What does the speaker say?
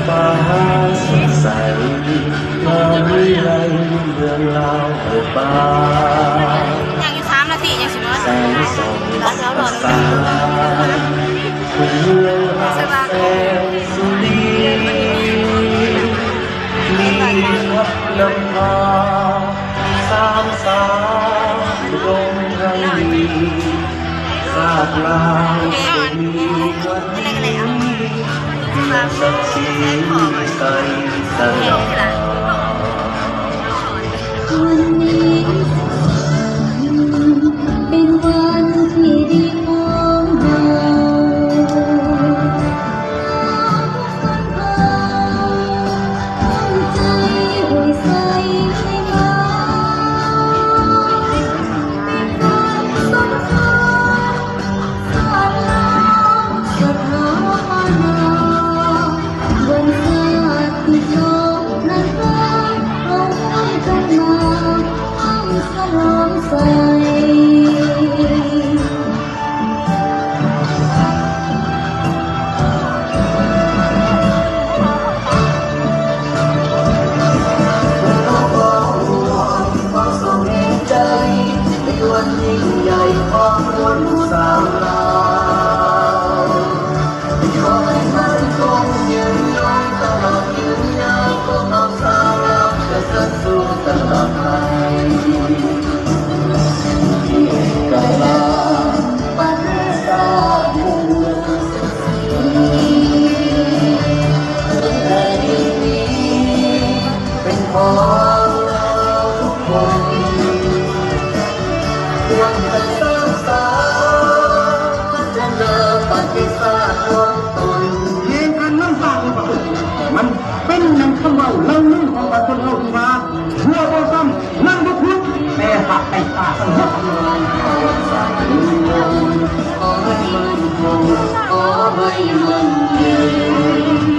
ฟ้าสดใสมาวิไลเรื่องราวเบิกบานอย่างอีก3 นาทียังสิบแสงส่องสาเพื่อรักแสงสุรีมีทับนำพาสามสาวลงทางดีทราบลาวมีวันนี้สักสีใสสลาวันนี้เป็นวันที่ดีของเราตั้งใจไว้ใส่ให้เราเป็นวันสำคัญสอนเราสถานะวันชาติโลกนั้นเราให้กันมาฉลองใส่วันยิ่งใหญ่ของคนสาวลาวขอให้มันคงยืนยงตลอดยืนยาวของน้องสาวลาวจะเดินสู่ตลอดไปที่กาลาประเทศชาติมุ่งเมืองสุดสีในนี้เป็นของเราทุกคนควรจะสร้างสรรค์พัฒนาประวัติศาสตร์ของตนเพลงกันน้ำตาลมันเป็นน้ำ คำเบาเล่าเรื่องของประชาชนเอาดีมาเพื่อบ่ซ้ำนั่นบุคุแต่หักไอ้ตาทั้งหมด ขอให้มันคงขอให้มันยืน